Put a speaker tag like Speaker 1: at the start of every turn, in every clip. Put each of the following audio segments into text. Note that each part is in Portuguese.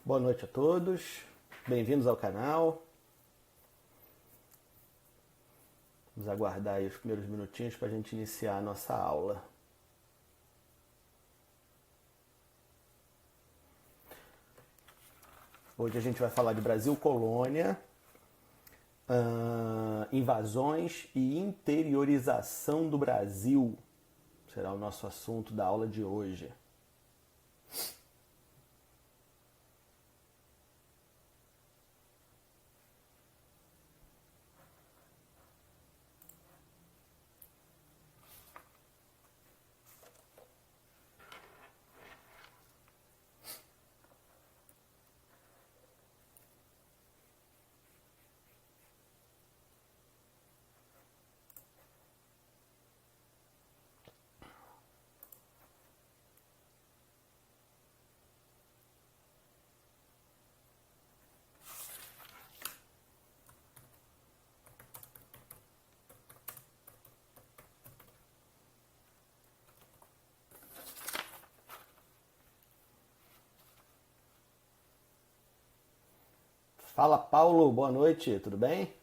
Speaker 1: Boa noite a todos, bem-vindos ao canal. Vamos aguardar aí os primeiros minutinhos para a gente iniciar a nossa aula. Hoje a gente vai falar de Brasil Colônia, invasões e interiorização do Brasil. Será o nosso assunto da aula de hoje. Fala, Paulo, boa noite, tudo bem?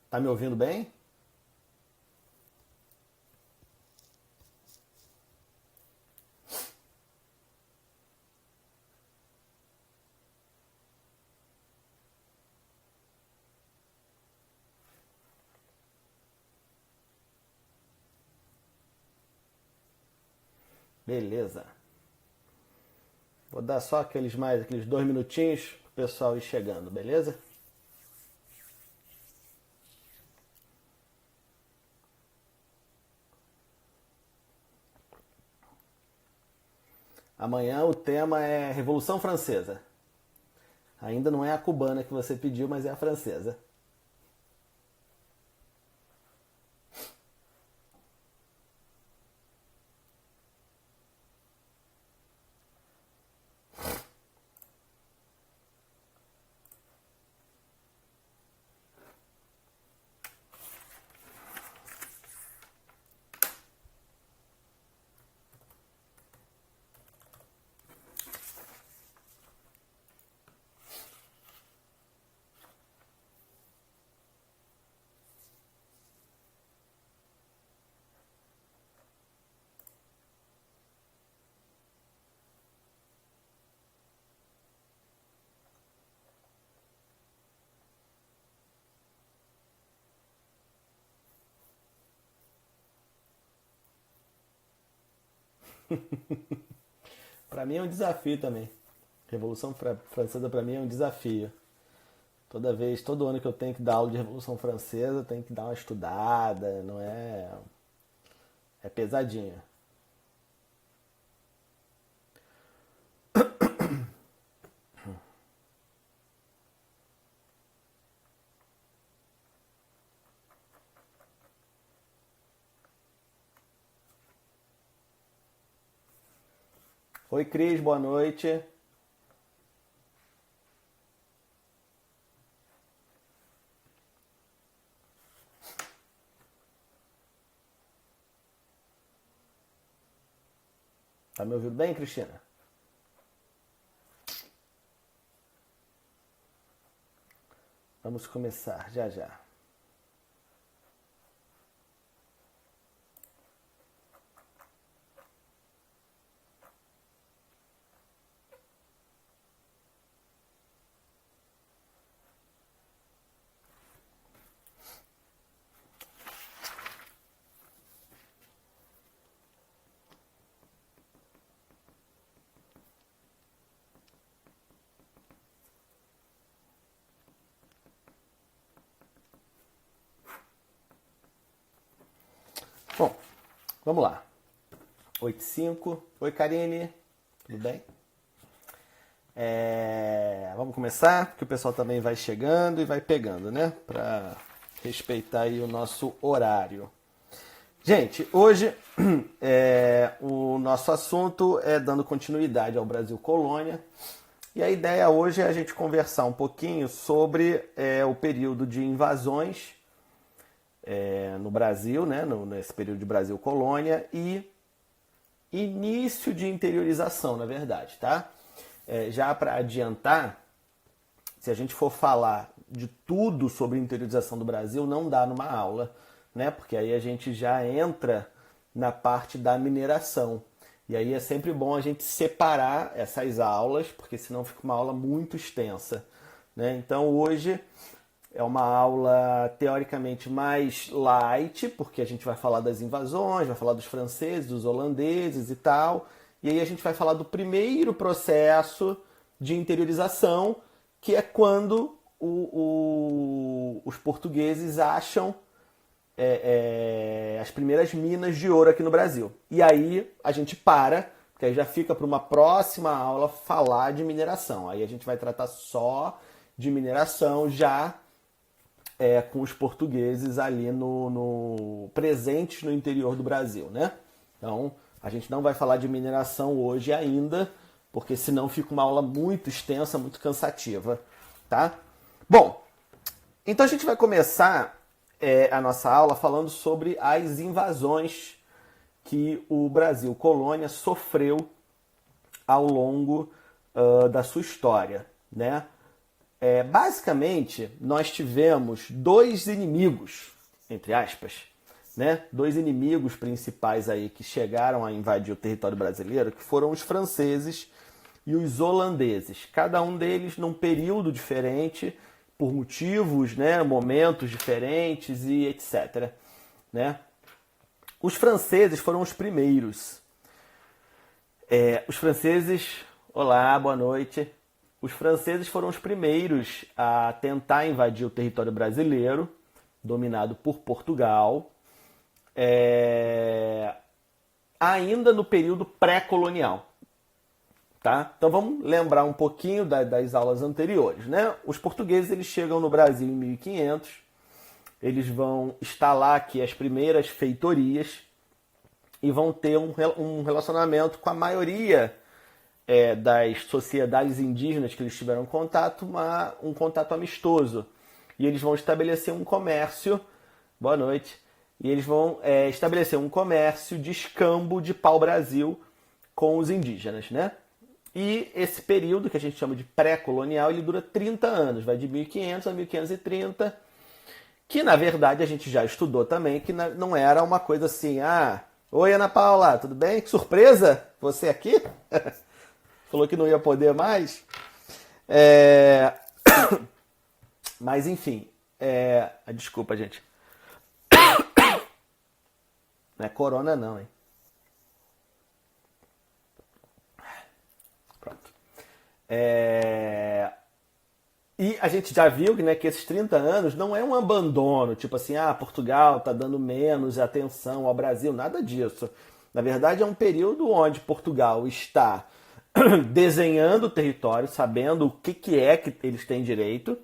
Speaker 1: Tá me ouvindo bem? Beleza. Vou dar só aqueles 2 minutinhos pro pessoal ir chegando, beleza? Amanhã o tema é Revolução Francesa. Ainda não é a cubana que você pediu, mas é a francesa. Para mim é um desafio também. Revolução Francesa para mim é um desafio. Todo ano que eu tenho que dar aula de Revolução Francesa, eu tenho que dar uma estudada, não é? É pesadinho. Oi, Cris, boa noite. Tá me ouvindo bem, Cristina? Vamos começar já já. Bom, vamos lá. 85. Oi, Karine. Tudo bem? Vamos começar, porque o pessoal também vai chegando e vai pegando, né? Para respeitar aí o nosso horário. Gente, hoje o nosso assunto é dando continuidade ao Brasil Colônia. E a ideia hoje é a gente conversar um pouquinho sobre o período de invasões no Brasil, né? Nesse período de Brasil Colônia e início de interiorização, na verdade, tá? Já para adiantar, se a gente for falar de tudo sobre interiorização do Brasil, não dá numa aula, né? Porque aí a gente já entra na parte da mineração. E aí é sempre bom a gente separar essas aulas, porque senão fica uma aula muito extensa, né? Então hoje é uma aula teoricamente mais light, porque a gente vai falar das invasões, vai falar dos franceses, dos holandeses e tal. E aí a gente vai falar do primeiro processo de interiorização, que é quando os portugueses acham as primeiras minas de ouro aqui no Brasil. E aí a gente para, porque aí já fica para uma próxima aula falar de mineração. Aí a gente vai tratar só de mineração já com os portugueses ali presentes no interior do Brasil, né? Então a gente não vai falar de mineração hoje ainda, porque senão fica uma aula muito extensa, muito cansativa, tá? Bom, então a gente vai começar a nossa aula falando sobre as invasões que o Brasil colônia sofreu ao longo da sua história, né? Basicamente, nós tivemos dois inimigos, entre aspas, né? Dois inimigos principais aí que chegaram a invadir o território brasileiro, que foram os franceses e os holandeses. Cada um deles num período diferente, por motivos, né? Momentos diferentes e etc, né? Os franceses foram os primeiros. Os franceses... Olá, boa noite. Os franceses foram os primeiros a tentar invadir o território brasileiro, dominado por Portugal, ainda no período pré-colonial. Tá? Então vamos lembrar um pouquinho das aulas anteriores, né? Os portugueses eles chegam no Brasil em 1500, eles vão instalar aqui as primeiras feitorias e vão ter um relacionamento com a maioria das sociedades indígenas que eles tiveram contato, um contato amistoso. E eles vão estabelecer um comércio, boa noite, e eles vão estabelecer um comércio de escambo de pau-brasil com os indígenas, né? E esse período, que a gente chama de pré-colonial, ele dura 30 anos, vai de 1500 a 1530, que na verdade a gente já estudou também, que não era uma coisa assim, oi Ana Paula, tudo bem? Que surpresa, você aqui? Falou que não ia poder mais. Mas enfim, desculpa, gente. Não é corona não, hein? Pronto. E a gente já viu que esses 30 anos não é um abandono, tipo assim, Portugal está dando menos atenção ao Brasil, nada disso. Na verdade, é um período onde Portugal está desenhando o território, sabendo o que é que eles têm direito.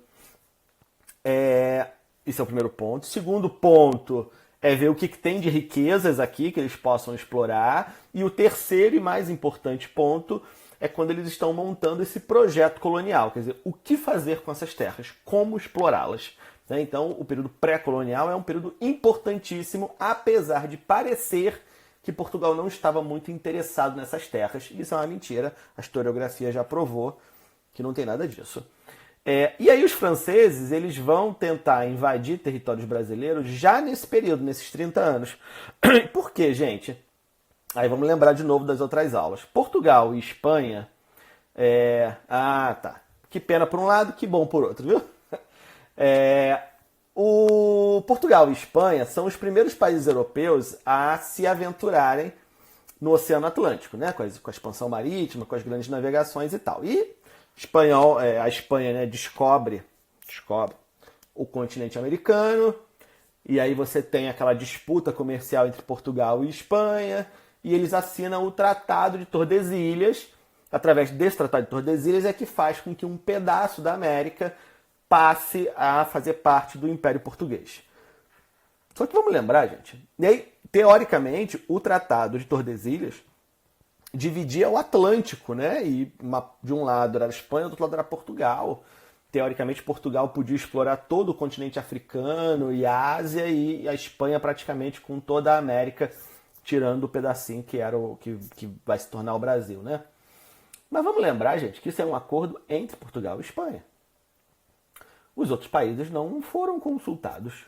Speaker 1: Esse é o primeiro ponto. Segundo ponto é ver o que tem de riquezas aqui que eles possam explorar. E o terceiro e mais importante ponto é quando eles estão montando esse projeto colonial. Quer dizer, o que fazer com essas terras? Como explorá-las? Então, o período pré-colonial é um período importantíssimo, apesar de parecer que Portugal não estava muito interessado nessas terras. Isso é uma mentira, a historiografia já provou que não tem nada disso. E aí os franceses eles vão tentar invadir territórios brasileiros já nesse período, nesses 30 anos. Por quê, gente? Aí vamos lembrar de novo das outras aulas. Portugal e Espanha... tá. Que pena por um lado, que bom por outro, viu? O Portugal e Espanha são os primeiros países europeus a se aventurarem no Oceano Atlântico, né? Com a expansão marítima, com as grandes navegações e tal. E a Espanha descobre o continente americano, e aí você tem aquela disputa comercial entre Portugal e Espanha, e eles assinam o Tratado de Tordesilhas. Através desse Tratado de Tordesilhas é que faz com que um pedaço da América passe a fazer parte do Império Português. Só que vamos lembrar, gente, e aí, teoricamente, o Tratado de Tordesilhas dividia o Atlântico, né? E de um lado era a Espanha, do outro lado era Portugal. Teoricamente, Portugal podia explorar todo o continente africano e a Ásia, e a Espanha praticamente com toda a América tirando o pedacinho que era que vai se tornar o Brasil, né? Mas vamos lembrar, gente, que isso é um acordo entre Portugal e Espanha. Os outros países não foram consultados.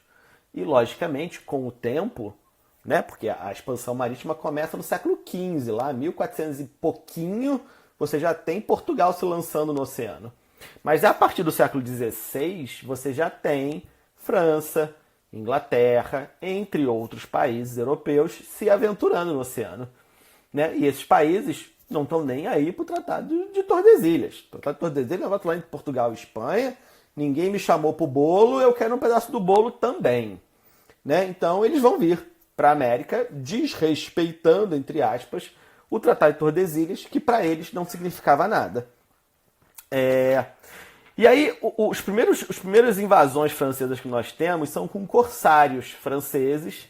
Speaker 1: E, logicamente, com o tempo, né, porque a expansão marítima começa no século XV, lá 1400 e pouquinho, você já tem Portugal se lançando no oceano. Mas a partir do século XVI, você já tem França, Inglaterra, entre outros países europeus, se aventurando no oceano. Né? E esses países não estão nem aí para o Tratado de Tordesilhas. O Tratado de Tordesilhas é um negócio lá entre Portugal e Espanha. Ninguém me chamou para o bolo, eu quero um pedaço do bolo também. Né? Então eles vão vir para a América desrespeitando, entre aspas, o Tratado de Tordesilhas, que para eles não significava nada. E aí, os primeiros invasões francesas que nós temos são com corsários franceses,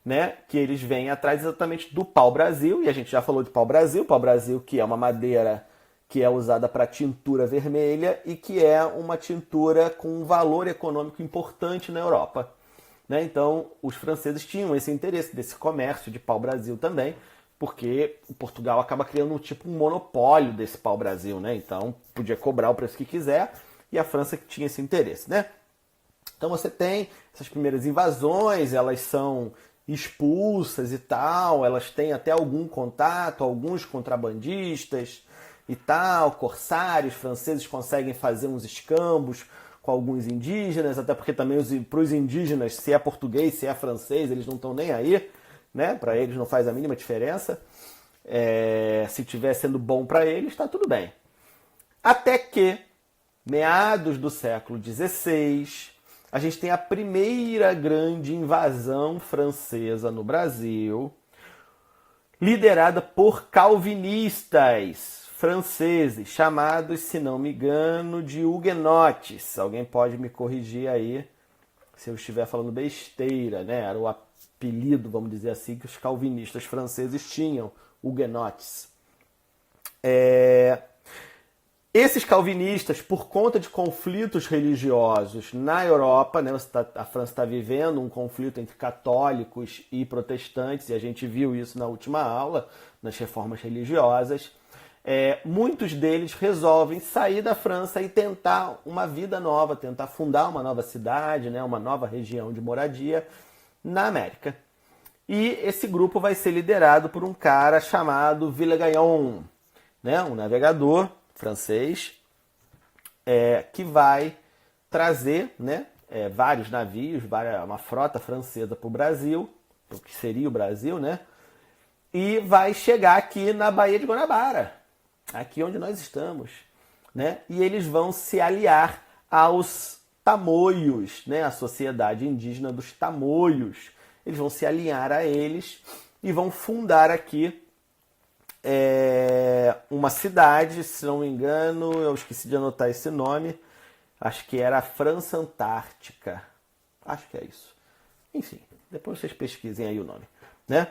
Speaker 1: né, que eles vêm atrás exatamente do pau-brasil, e a gente já falou de pau-brasil que é uma madeira que é usada para tintura vermelha e que é uma tintura com um valor econômico importante na Europa. Né? Então, os franceses tinham esse interesse desse comércio de pau-brasil também, porque Portugal acaba criando um monopólio desse pau-brasil, né? Então, podia cobrar o preço que quiser, e a França que tinha esse interesse, né? Então você tem essas primeiras invasões, elas são expulsas e tal, elas têm até algum contato, alguns contrabandistas e tal, corsários franceses conseguem fazer uns escambos com alguns indígenas, até porque também para os indígenas, se é português, se é francês, eles não estão nem aí, né? Para eles não faz a mínima diferença. Se estiver sendo bom para eles, está tudo bem. Até que, meados do século XVI, a gente tem a primeira grande invasão francesa no Brasil, liderada por calvinistas franceses, chamados, se não me engano, de huguenotes. Alguém pode me corrigir aí se eu estiver falando besteira, né? Era o apelido, vamos dizer assim, que os calvinistas franceses tinham, huguenotes. Esses calvinistas, por conta de conflitos religiosos na Europa, né, a França está vivendo um conflito entre católicos e protestantes, e a gente viu isso na última aula, nas reformas religiosas, muitos deles resolvem sair da França e tentar uma vida nova, tentar fundar uma nova cidade, né, uma nova região de moradia na América. E esse grupo vai ser liderado por um cara chamado Villegagnon, né, um navegador francês, que vai trazer, né, vários navios, uma frota francesa para o Brasil, o que seria o Brasil, né, e vai chegar aqui na Baía de Guanabara, aqui onde nós estamos, né, e eles vão se aliar aos tamoios, né, a sociedade indígena dos tamoios. Eles vão se alinhar a eles e vão fundar aqui uma cidade, se não me engano, eu esqueci de anotar esse nome, acho que era a França Antártica, acho que é isso. Enfim, depois vocês pesquisem aí o nome, né?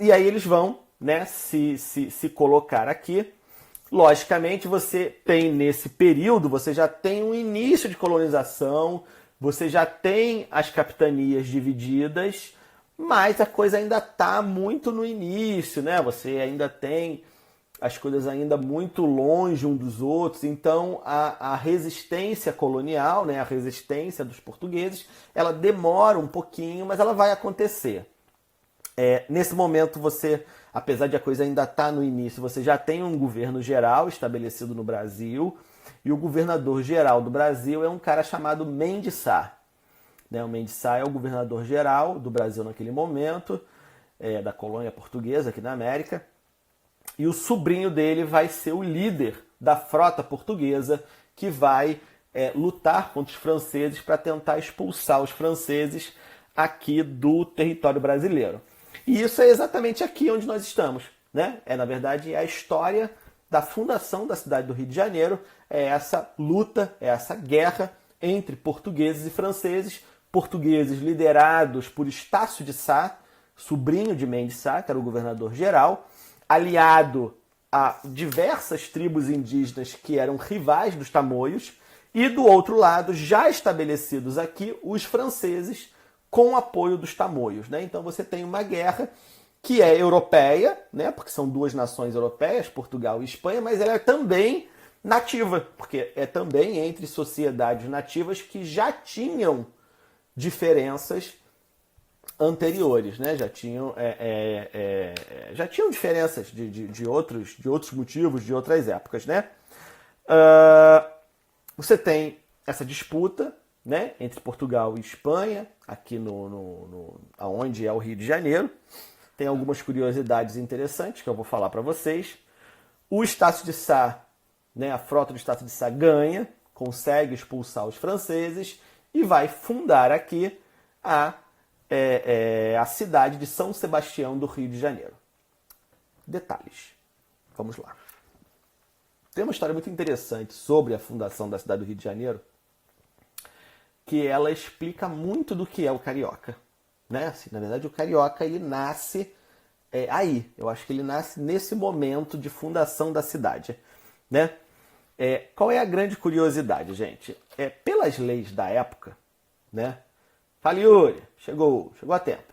Speaker 1: E aí eles vão, né, se colocar aqui. Logicamente, você tem nesse período, você já tem um início de colonização, você já tem as capitanias divididas, mas a coisa ainda está muito no início, né? Você ainda tem as coisas ainda muito longe um dos outros. Então, a resistência colonial, né? A resistência dos portugueses, ela demora um pouquinho, mas ela vai acontecer. Nesse momento, você, apesar de a coisa ainda estar no início, você já tem um governo geral estabelecido no Brasil, e o governador geral do Brasil é um cara chamado Mendes Sá. O Mendes Sá é o governador geral do Brasil naquele momento, da colônia portuguesa aqui na América, e o sobrinho dele vai ser o líder da frota portuguesa que vai lutar contra os franceses para tentar expulsar os franceses aqui do território brasileiro. E isso é exatamente aqui onde nós estamos, né? Na verdade, a história da fundação da cidade do Rio de Janeiro, essa luta, essa guerra entre portugueses e franceses liderados por Estácio de Sá, sobrinho de Mendes Sá, que era o governador geral, aliado a diversas tribos indígenas que eram rivais dos tamoios, e do outro lado, já estabelecidos aqui, os franceses, com o apoio dos tamoios, né? Então você tem uma guerra que é europeia, né? Porque são duas nações europeias, Portugal e Espanha, mas ela é também nativa, porque é também entre sociedades nativas que já tinham diferenças anteriores, né? Já tinham diferenças de outros motivos, de outras épocas, né? Você tem essa disputa, né, entre Portugal e Espanha, aqui aonde é o Rio de Janeiro. Tem algumas curiosidades interessantes que eu vou falar para vocês. O Estácio de Sá, né, a frota do Estácio de Sá ganha, consegue expulsar os franceses e vai fundar aqui a cidade de São Sebastião do Rio de Janeiro. Detalhes. Vamos lá. Tem uma história muito interessante sobre a fundação da cidade do Rio de Janeiro, que ela explica muito do que é o carioca. Né? Assim, na verdade, o carioca ele nasce aí. Eu acho que ele nasce nesse momento de fundação da cidade. Né? Qual é a grande curiosidade, gente? Pelas leis da época, né? Fala, Yuri, chegou a tempo.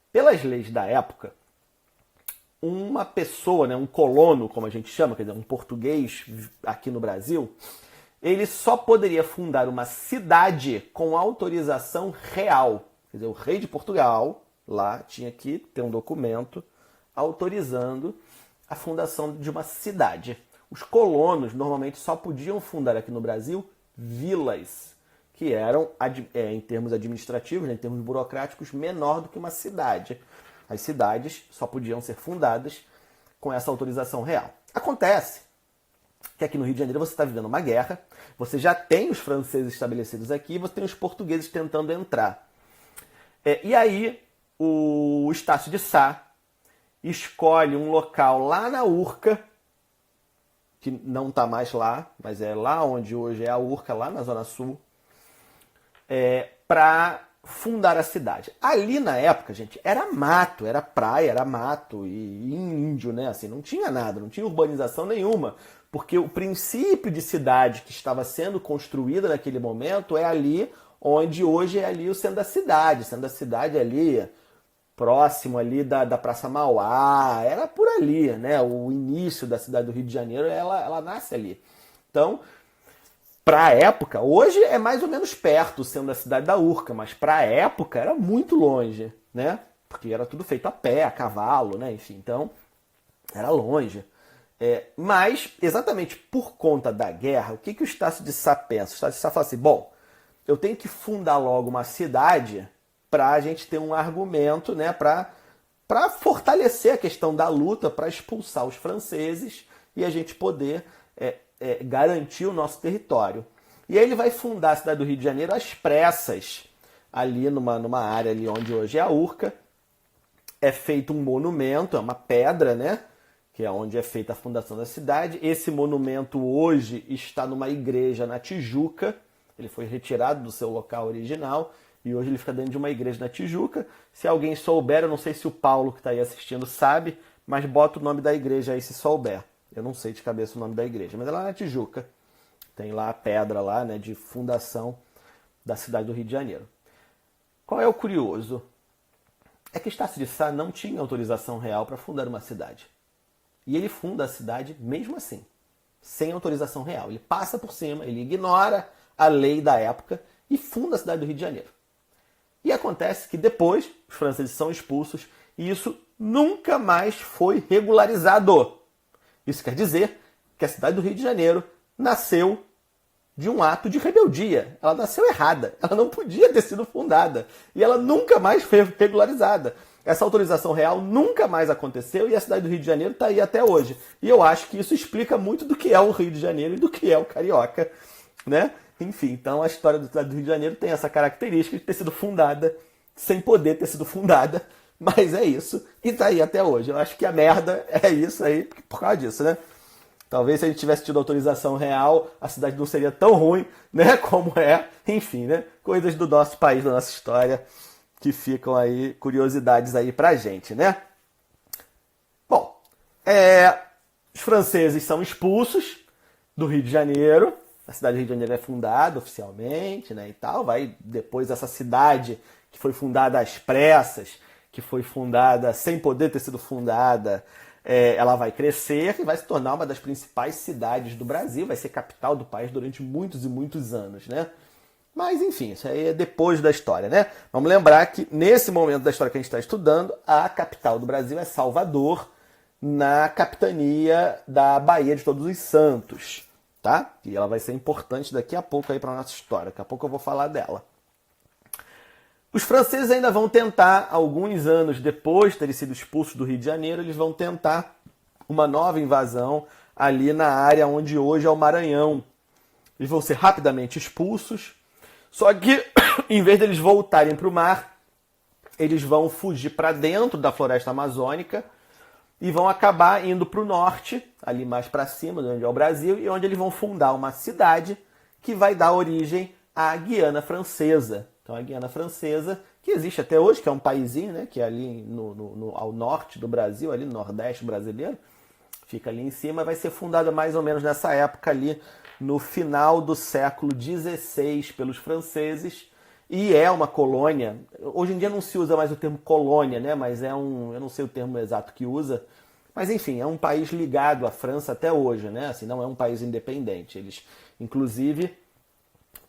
Speaker 1: Pelas leis da época, uma pessoa, né, um colono, como a gente chama, quer dizer, um português aqui no Brasil, ele só poderia fundar uma cidade com autorização real. Quer dizer, o rei de Portugal lá tinha que ter um documento autorizando a fundação de uma cidade. Os colonos normalmente só podiam fundar aqui no Brasil vilas, que eram, em termos administrativos, né, em termos burocráticos, menor do que uma cidade. As cidades só podiam ser fundadas com essa autorização real. Acontece que aqui no Rio de Janeiro você está vivendo uma guerra, você já tem os franceses estabelecidos aqui, você tem os portugueses tentando entrar. E aí o Estácio de Sá escolhe um local lá na Urca, que não está mais lá, mas é lá onde hoje é a Urca, lá na Zona Sul, para fundar a cidade. Ali na época, gente, era mato, era praia, era mato e índio, né? Assim, não tinha nada, não tinha urbanização nenhuma, porque o princípio de cidade que estava sendo construída naquele momento é ali onde hoje é ali o centro da cidade ali próximo ali da Praça Mauá, era por ali, né? O início da cidade do Rio de Janeiro, ela nasce ali. Então, para a época, hoje é mais ou menos perto, sendo a cidade da Urca, mas para a época era muito longe, né? Porque era tudo feito a pé, a cavalo, né? Enfim, então era longe. Mas, exatamente por conta da guerra, o que o Estácio de Sá pensa? O Estácio de Sá fala assim, bom, eu tenho que fundar logo uma cidade para a gente ter um argumento, né? Para fortalecer a questão da luta, para expulsar os franceses e a gente poder garantir o nosso território. E aí ele vai fundar a cidade do Rio de Janeiro às pressas, ali numa área ali onde hoje é a Urca. É feito um monumento, é uma pedra, né? Que é onde é feita a fundação da cidade. Esse monumento hoje está numa igreja na Tijuca. Ele foi retirado do seu local original e hoje ele fica dentro de uma igreja na Tijuca. Se alguém souber, eu não sei se o Paulo que está aí assistindo sabe, mas bota o nome da igreja aí se souber. Eu não sei de cabeça o nome da igreja, mas é lá na Tijuca. Tem lá a pedra lá, né, de fundação da cidade do Rio de Janeiro. Qual é o curioso? É que Estácio de Sá não tinha autorização real para fundar uma cidade. E ele funda a cidade mesmo assim, sem autorização real. Ele passa por cima, ele ignora a lei da época e funda a cidade do Rio de Janeiro. E acontece que depois os franceses são expulsos e isso nunca mais foi regularizado. Isso quer dizer que a cidade do Rio de Janeiro nasceu de um ato de rebeldia. Ela nasceu errada. Ela não podia ter sido fundada. E ela nunca mais foi regularizada. Essa autorização real nunca mais aconteceu e a cidade do Rio de Janeiro está aí até hoje. E eu acho que isso explica muito do que é o Rio de Janeiro e do que é o carioca, né? Enfim, então a história da cidade do Rio de Janeiro tem essa característica de ter sido fundada sem poder ter sido fundada, mas é isso. E está aí até hoje. Eu acho que a merda é isso aí por causa disso, né? Talvez se a gente tivesse tido autorização real, a cidade não seria tão ruim, né, como é. Enfim, né? Coisas do nosso país, da nossa história, que ficam aí, curiosidades aí pra gente, né? Bom, os franceses são expulsos do Rio de Janeiro, a cidade do Rio de Janeiro é fundada oficialmente, né, e tal, vai depois essa cidade que foi fundada às pressas, que foi fundada sem poder ter sido fundada, ela vai crescer e vai se tornar uma das principais cidades do Brasil, vai ser capital do país durante muitos e muitos anos, né? Mas, enfim, isso aí é depois da história, né? Vamos lembrar que, nesse momento da história que a gente está estudando, a capital do Brasil é Salvador, na capitania da Baía de Todos os Santos, tá? E ela vai ser importante daqui a pouco aí para a nossa história. Daqui a pouco eu vou falar dela. Os franceses ainda vão tentar, alguns anos depois de terem sido expulsos do Rio de Janeiro, eles vão tentar uma nova invasão ali na área onde hoje é o Maranhão. Eles vão ser rapidamente expulsos, só que, em vez deles voltarem para o mar, eles vão fugir para dentro da floresta amazônica e vão acabar indo para o norte, ali mais para cima, de onde é o Brasil, e onde eles vão fundar uma cidade que vai dar origem à Guiana Francesa. Então, a Guiana Francesa, que existe até hoje, que é um paísinho, né, que é ali ao norte do Brasil, ali no nordeste brasileiro, fica ali em cima, vai ser fundada mais ou menos nessa época ali, no final do século XVI, pelos franceses, e é uma colônia. Hoje em dia não se usa mais o termo colônia, né, mas eu não sei o termo exato que usa, mas enfim, é um país ligado à França até hoje, né, assim, não é um país independente. Eles, inclusive,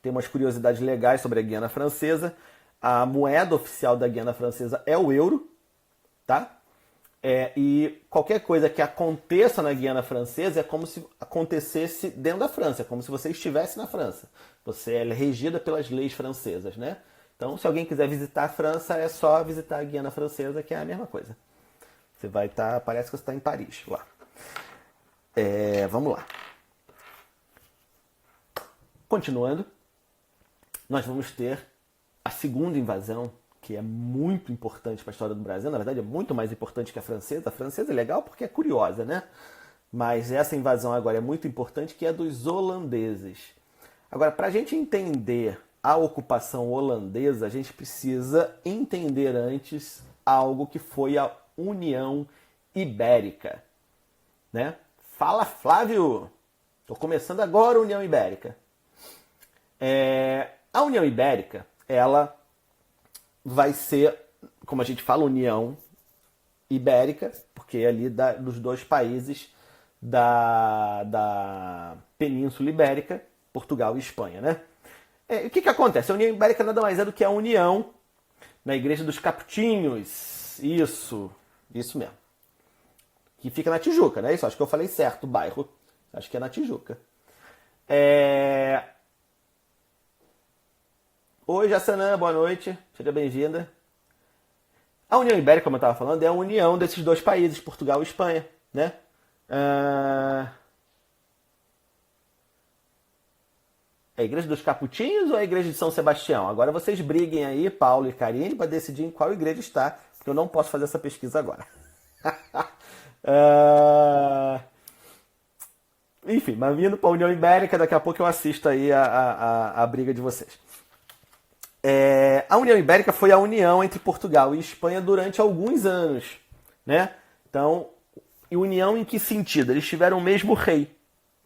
Speaker 1: tem umas curiosidades legais sobre a Guiana Francesa. A moeda oficial da Guiana Francesa é o euro, tá? E qualquer coisa que aconteça na Guiana Francesa é como se acontecesse dentro da França, é como se você estivesse na França. Você é regida pelas leis francesas, né? Então, se alguém quiser visitar a França, é só visitar a Guiana Francesa, que é a mesma coisa. Você vai estar, parece que você está em Paris, lá. Vamos lá. Continuando, nós vamos ter a segunda invasão, que é muito importante para a história do Brasil. Na verdade, é muito mais importante que a francesa. A francesa é legal porque é curiosa, né? Mas essa invasão agora é muito importante, que é dos holandeses. Agora, para a gente entender a ocupação holandesa, a gente precisa entender antes algo que foi a União Ibérica, né? Fala, Flávio! Estou começando agora a União Ibérica. A União Ibérica, ela vai ser, como a gente fala, União Ibérica, porque é ali dos dois países da Península Ibérica, Portugal e Espanha, né? O que acontece? A União Ibérica nada mais é do que a união na Igreja dos Capuchinhos. Isso mesmo. Que fica na Tijuca, né? Isso, acho que eu falei certo o bairro. Acho que é na Tijuca. Oi, Jassanã, boa noite. Seja bem-vinda. A União Ibérica, como eu estava falando, é a união desses dois países, Portugal e Espanha, né? É a Igreja dos Capuchinhos ou é a Igreja de São Sebastião? Agora vocês briguem aí, Paulo e Karine, para decidir em qual igreja está, porque eu não posso fazer essa pesquisa agora. Enfim, mas vindo para a União Ibérica, daqui a pouco eu assisto aí a briga de vocês. A União Ibérica foi a união entre Portugal e Espanha durante alguns anos, né? Então, e união em que sentido? Eles tiveram o mesmo rei,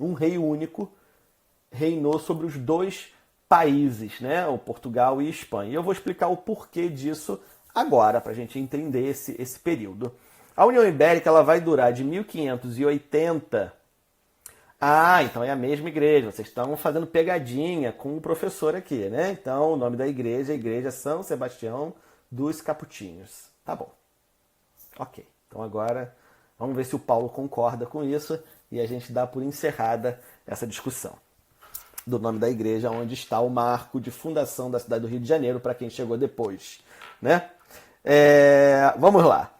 Speaker 1: um rei único, reinou sobre os dois países, né? O Portugal e Espanha. E eu vou explicar o porquê disso agora, para a gente entender esse período. A União Ibérica ela vai durar de 1580. Então é a mesma igreja. Vocês estão fazendo pegadinha com o professor aqui, né? Então, o nome da igreja é a Igreja São Sebastião dos Capuchinhos. Tá bom. Ok. Então agora, vamos ver se o Paulo concorda com isso e a gente dá por encerrada essa discussão do nome da igreja, onde está o marco de fundação da cidade do Rio de Janeiro, para quem chegou depois, né? Vamos lá.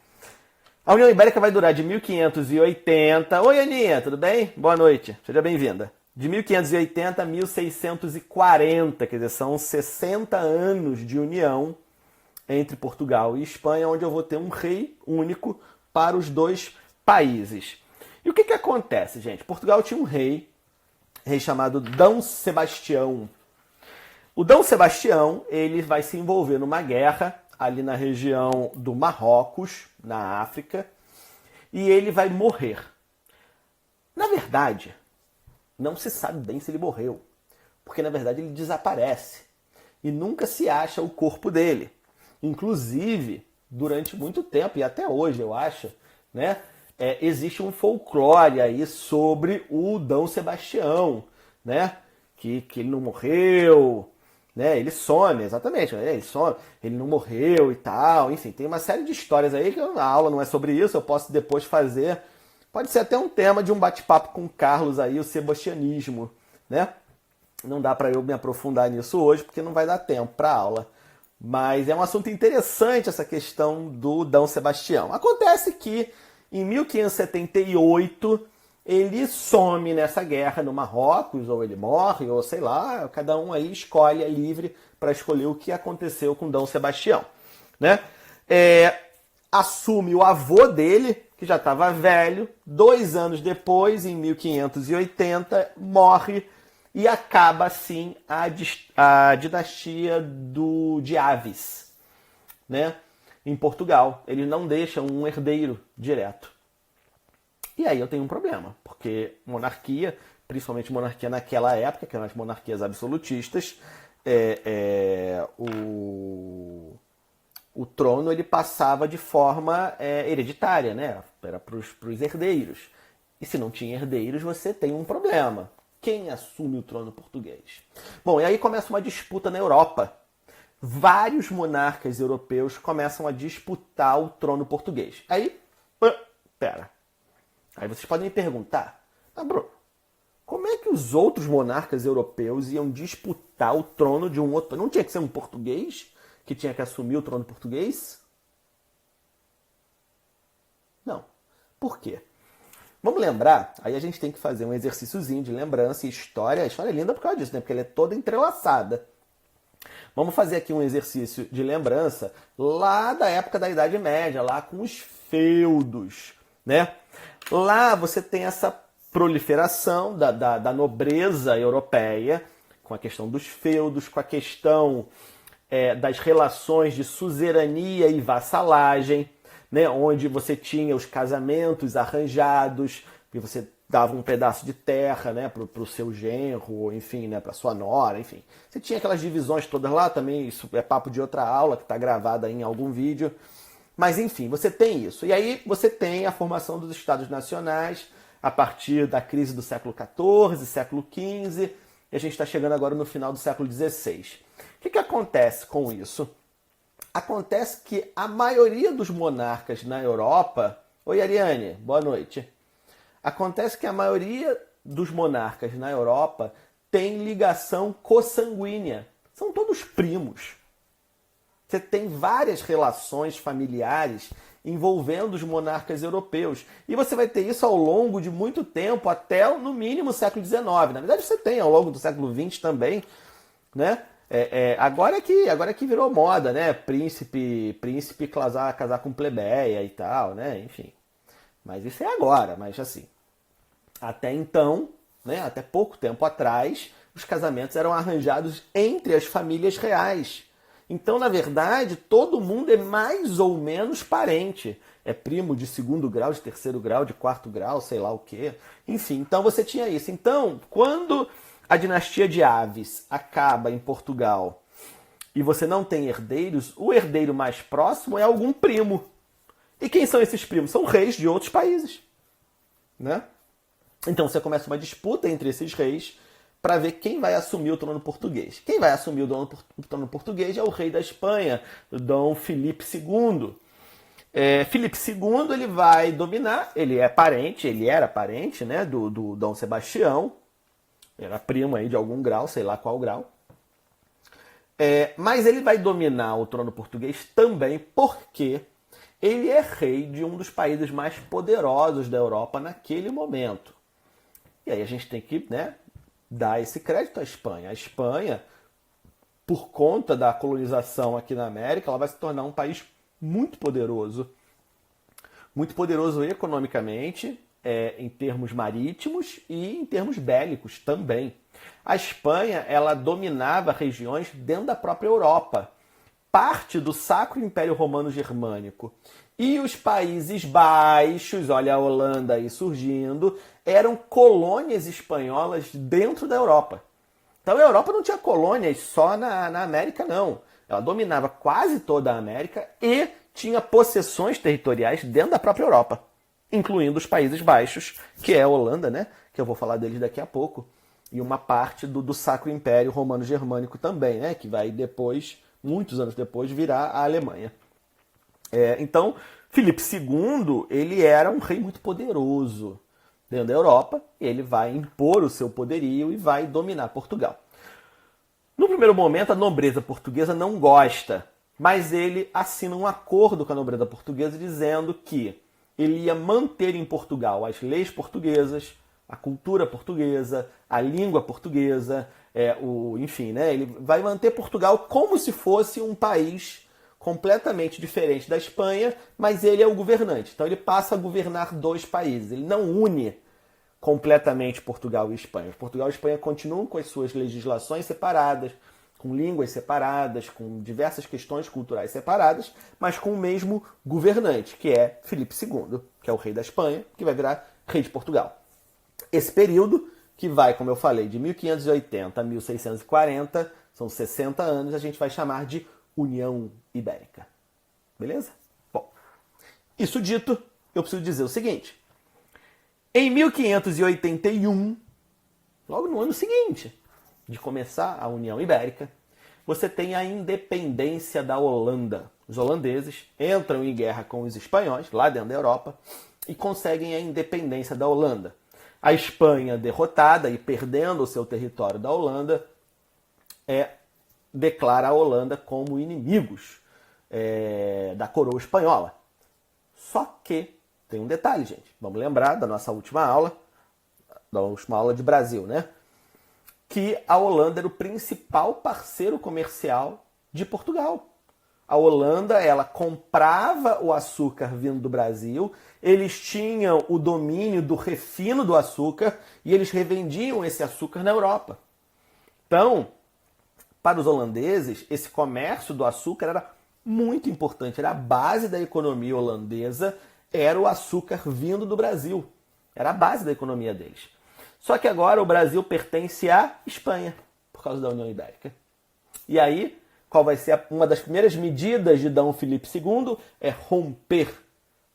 Speaker 1: A União Ibérica vai durar de 1580... Oi, Aninha, tudo bem? Boa noite, seja bem-vinda. De 1580 a 1640, quer dizer, são 60 anos de união entre Portugal e Espanha, onde eu vou ter um rei único para os dois países. E o que acontece, gente? Portugal tinha um rei chamado D. Sebastião. O D. Sebastião, ele vai se envolver numa guerra ali na região do Marrocos, na África, e ele vai morrer. Na verdade, não se sabe bem se ele morreu, porque na verdade ele desaparece e nunca se acha o corpo dele. Inclusive, durante muito tempo, e até hoje eu acho, né, existe um folclore aí sobre o Dom Sebastião, né, que ele não morreu, né, ele some, exatamente, né, ele some, ele não morreu e tal, enfim, tem uma série de histórias aí que a aula não é sobre isso, eu posso depois fazer, pode ser até um tema de um bate-papo com o Carlos aí, o sebastianismo, né, não dá para eu me aprofundar nisso hoje, porque não vai dar tempo para aula. Mas é um assunto interessante essa questão do Dom Sebastião. Acontece que em 1578 ele some nessa guerra no Marrocos, ou ele morre, ou sei lá, cada um aí escolhe, é livre para escolher o que aconteceu com Dom Sebastião, né? Assume o avô dele, que já estava velho, 2 anos depois, em 1580, morre e acaba assim a dinastia de Aves, né? Em Portugal. Ele não deixa um herdeiro direto. E aí eu tenho um problema, porque monarquia, principalmente monarquia naquela época, que eram as monarquias absolutistas, o trono ele passava de forma hereditária, né? Era para os herdeiros. E se não tinha herdeiros, você tem um problema. Quem assume o trono português? Bom, e aí começa uma disputa na Europa. Vários monarcas europeus começam a disputar o trono português. Aí, pera. Aí vocês podem me perguntar, Bruno, como é que os outros monarcas europeus iam disputar o trono de um outro? Não tinha que ser um português que tinha que assumir o trono português? Não. Por quê? Vamos lembrar, aí a gente tem que fazer um exercíciozinho de lembrança e história. A história é linda por causa disso, né? Porque ela é toda entrelaçada. Vamos fazer aqui um exercício de lembrança lá da época da Idade Média, lá com os feudos, né? Lá você tem essa proliferação da nobreza europeia, com a questão dos feudos, com a questão das relações de suzerania e vassalagem, né, onde você tinha os casamentos arranjados, e você dava um pedaço de terra, né, para o seu genro, enfim, né, para sua nora, enfim. Você tinha aquelas divisões todas lá, também isso é papo de outra aula, que está gravada em algum vídeo. Mas, enfim, você tem isso. E aí você tem a formação dos Estados Nacionais a partir da crise do século XIV, século XV, e a gente está chegando agora no final do século XVI. O que acontece com isso? Acontece que a maioria dos monarcas na Europa... Oi, Ariane, boa noite. Acontece que a maioria dos monarcas na Europa tem ligação consanguínea. São todos primos. Você tem várias relações familiares envolvendo os monarcas europeus. E você vai ter isso ao longo de muito tempo, até no mínimo o século XIX. Na verdade, você tem ao longo do século XX também, né? Agora é que virou moda, né? Príncipe casar com plebeia e tal, né? Enfim. Mas isso é agora, mas assim. Até então, né? Até pouco tempo atrás, os casamentos eram arranjados entre as famílias reais. Então, na verdade, todo mundo é mais ou menos parente. É primo de 2º grau, de 3º grau, de 4º grau, sei lá o quê. Enfim, então você tinha isso. Então, quando a dinastia de Aves acaba em Portugal e você não tem herdeiros, o herdeiro mais próximo é algum primo. E quem são esses primos? São reis de outros países, né? Então você começa uma disputa entre esses reis para ver quem vai assumir o trono português. Quem vai assumir o trono português é o rei da Espanha, Dom Filipe II. Filipe II ele vai dominar, ele era parente, né, do Dom Sebastião, era primo aí de algum grau, sei lá qual grau. Mas ele vai dominar o trono português também porque ele é rei de um dos países mais poderosos da Europa naquele momento. E aí a gente tem que, né, dar esse crédito à Espanha. A Espanha, por conta da colonização aqui na América, ela vai se tornar um país muito poderoso economicamente, em termos marítimos e em termos bélicos também. A Espanha, ela dominava regiões dentro da própria Europa, parte do Sacro Império Romano Germânico. E os Países Baixos, olha a Holanda aí surgindo, eram colônias espanholas dentro da Europa. Então a Europa não tinha colônias só na América, não. Ela dominava quase toda a América e tinha possessões territoriais dentro da própria Europa, incluindo os Países Baixos, que é a Holanda, né? Que eu vou falar deles daqui a pouco, e uma parte do Sacro Império Romano-Germânico também, né? Que vai depois, muitos anos depois, virar a Alemanha. Então, Filipe II, ele era um rei muito poderoso dentro da Europa, e ele vai impor o seu poderio e vai dominar Portugal. No primeiro momento, a nobreza portuguesa não gosta, mas ele assina um acordo com a nobreza portuguesa dizendo que ele ia manter em Portugal as leis portuguesas, a cultura portuguesa, a língua portuguesa, enfim, né? Ele vai manter Portugal como se fosse um país completamente diferente da Espanha, mas ele é o governante. Então ele passa a governar dois países. Ele não une completamente Portugal e Espanha. Portugal e Espanha continuam com as suas legislações separadas, com línguas separadas, com diversas questões culturais separadas, mas com o mesmo governante, que é Filipe II, que é o rei da Espanha, que vai virar rei de Portugal. Esse período, que vai, como eu falei, de 1580 a 1640, são 60 anos, a gente vai chamar de União Ibérica. Beleza? Bom, isso dito, eu preciso dizer o seguinte. Em 1581, logo no ano seguinte de começar a União Ibérica, você tem a independência da Holanda. Os holandeses entram em guerra com os espanhóis, lá dentro da Europa, e conseguem a independência da Holanda. A Espanha, derrotada e perdendo o seu território da Holanda, declara a Holanda como inimigos da coroa espanhola. Só que tem um detalhe, gente. Vamos lembrar da nossa última aula de Brasil, né? Que a Holanda era o principal parceiro comercial de Portugal. A Holanda, ela comprava o açúcar vindo do Brasil, eles tinham o domínio do refino do açúcar e eles revendiam esse açúcar na Europa. Então, para os holandeses, esse comércio do açúcar era muito importante, era a base da economia holandesa, era o açúcar vindo do Brasil. Era a base da economia deles. Só que agora o Brasil pertence à Espanha, por causa da União Ibérica. E aí, qual vai ser uma das primeiras medidas de Dom Filipe II? É romper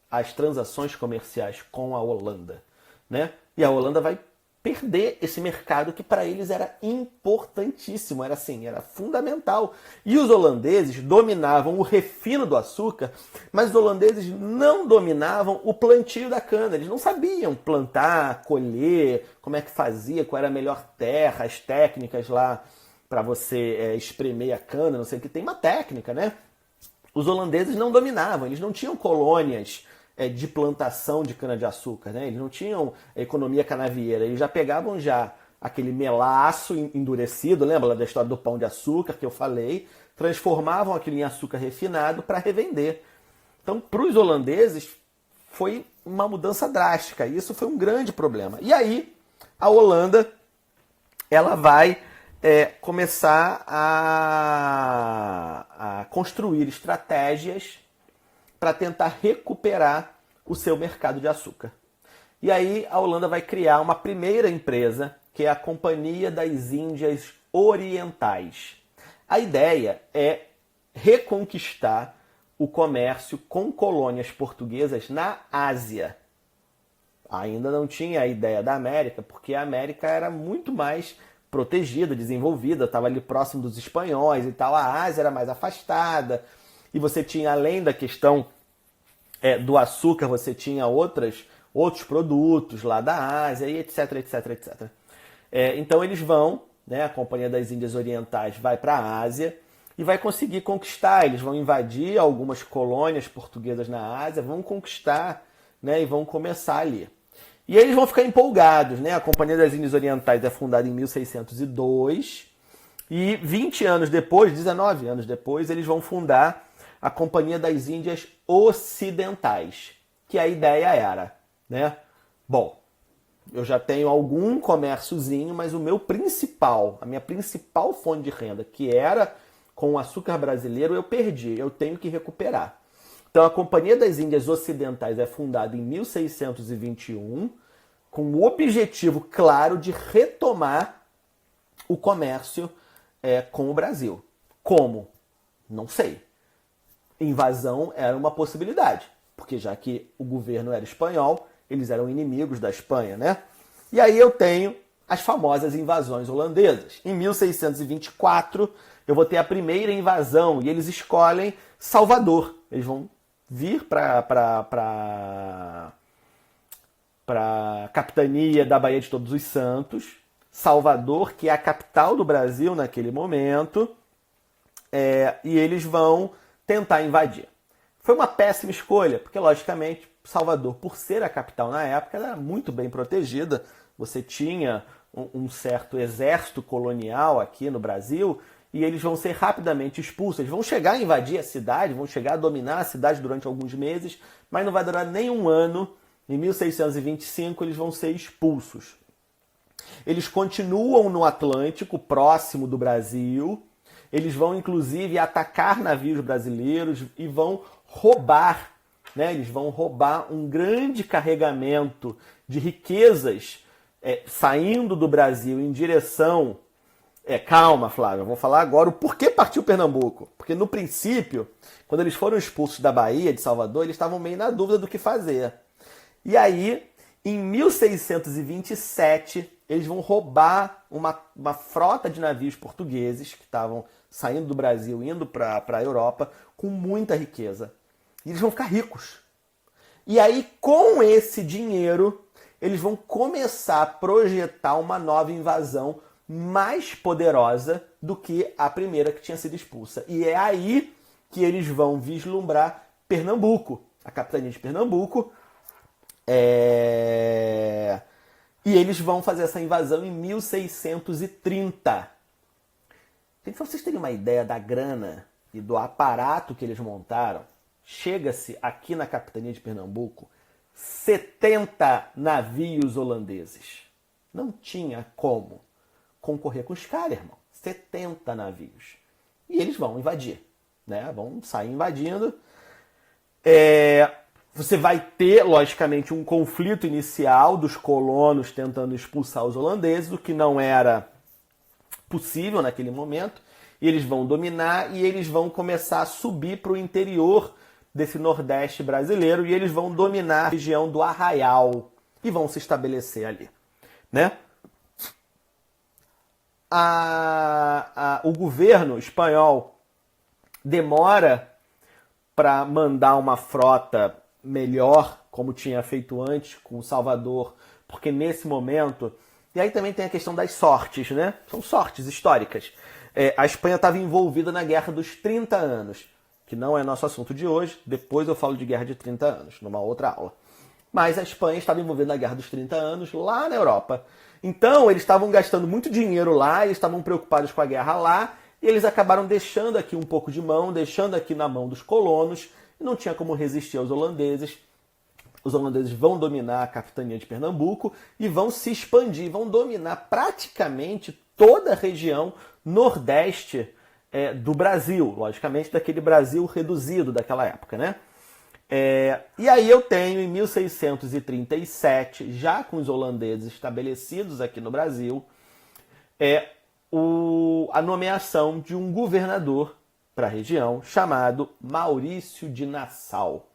Speaker 1: as transações comerciais com a Holanda, né? E a Holanda vai perder esse mercado que para eles era importantíssimo, era fundamental. E os holandeses dominavam o refino do açúcar, mas os holandeses não dominavam o plantio da cana. Eles não sabiam plantar, colher, como é que fazia, qual era a melhor terra, as técnicas lá para você espremer a cana, não sei o que, tem uma técnica, né? Os holandeses não dominavam, eles não tinham colônias de plantação de cana-de-açúcar, né? Eles não tinham economia canavieira, eles já pegavam aquele melaço endurecido, lembra da história do pão de açúcar que eu falei, transformavam aquilo em açúcar refinado para revender. Então, para os holandeses, foi uma mudança drástica, e isso foi um grande problema. E aí, a Holanda, ela vai começar a construir estratégias para tentar recuperar o seu mercado de açúcar. E aí a Holanda vai criar uma primeira empresa, que é a Companhia das Índias Orientais. A ideia é reconquistar o comércio com colônias portuguesas na Ásia. Ainda não tinha a ideia da América, porque a América era muito mais protegida, desenvolvida, estava ali próximo dos espanhóis e tal. A Ásia era mais afastada. E você tinha, além da questão do açúcar, você tinha outros produtos lá da Ásia, e etc, etc, etc. Então eles vão, né, a Companhia das Índias Orientais vai para a Ásia e vai conseguir conquistar. Eles vão invadir algumas colônias portuguesas na Ásia, vão conquistar, né, e vão começar ali. E aí eles vão ficar empolgados, né? A Companhia das Índias Orientais é fundada em 1602 e 20 anos depois, 19 anos depois, eles vão fundar a Companhia das Índias Ocidentais, que a ideia era, né? Bom, eu já tenho algum comérciozinho, mas a minha principal fonte de renda, que era com o açúcar brasileiro, eu perdi, eu tenho que recuperar. Então a Companhia das Índias Ocidentais é fundada em 1621, com o objetivo claro de retomar o comércio com o Brasil. Como? Não sei. Invasão era uma possibilidade, porque já que o governo era espanhol, eles eram inimigos da Espanha, né? E aí eu tenho as famosas invasões holandesas. Em 1624, eu vou ter a primeira invasão e eles escolhem Salvador. Eles vão vir para a capitania da Baía de Todos os Santos, Salvador, que é a capital do Brasil naquele momento, e eles vão tentar invadir. Foi uma péssima escolha, porque, logicamente, Salvador, por ser a capital na época, ela era muito bem protegida. Você tinha um certo exército colonial aqui no Brasil e eles vão ser rapidamente expulsos. Eles vão chegar a invadir a cidade, vão chegar a dominar a cidade durante alguns meses, mas não vai durar nem um ano. Em 1625, eles vão ser expulsos. Eles continuam no Atlântico, próximo do Brasil. Eles vão, inclusive, atacar navios brasileiros e vão roubar, né? Eles vão roubar um grande carregamento de riquezas saindo do Brasil em direção... calma, Flávio, eu vou falar agora o porquê partiu Pernambuco. Porque, no princípio, quando eles foram expulsos da Bahia, de Salvador, eles estavam meio na dúvida do que fazer. E aí, em 1627, eles vão roubar uma frota de navios portugueses que estavam saindo do Brasil, indo para a Europa, com muita riqueza. E eles vão ficar ricos. E aí, com esse dinheiro, eles vão começar a projetar uma nova invasão mais poderosa do que a primeira que tinha sido expulsa. E é aí que eles vão vislumbrar Pernambuco, a capitania de Pernambuco. E eles vão fazer essa invasão em 1630. Então, pra vocês terem uma ideia da grana e do aparato que eles montaram, chega-se aqui na capitania de Pernambuco 70 navios holandeses. Não tinha como concorrer com os caras, irmão. 70 navios. E eles vão invadir, né? Vão sair invadindo. Você vai ter, logicamente, um conflito inicial dos colonos tentando expulsar os holandeses, o que não era possível naquele momento. E eles vão dominar e eles vão começar a subir para o interior desse Nordeste brasileiro e eles vão dominar a região do Arraial e vão se estabelecer ali, né? O governo espanhol demora para mandar uma frota melhor, como tinha feito antes com Salvador, porque nesse momento... E aí também tem a questão das sortes, né? São sortes históricas. A Espanha estava envolvida na Guerra dos 30 anos, que não é nosso assunto de hoje. Depois eu falo de Guerra de 30 anos, numa outra aula. Mas a Espanha estava envolvida na Guerra dos 30 anos lá na Europa. Então, eles estavam gastando muito dinheiro lá, eles estavam preocupados com a guerra lá, e eles acabaram deixando aqui um pouco de mão, deixando aqui na mão dos colonos, e não tinha como resistir aos holandeses. Os holandeses vão dominar a capitania de Pernambuco e vão se expandir, vão dominar praticamente toda a região nordeste do Brasil, logicamente daquele Brasil reduzido daquela época, né? E aí eu tenho, em 1637, já com os holandeses estabelecidos aqui no Brasil, a nomeação de um governador para a região chamado Maurício de Nassau,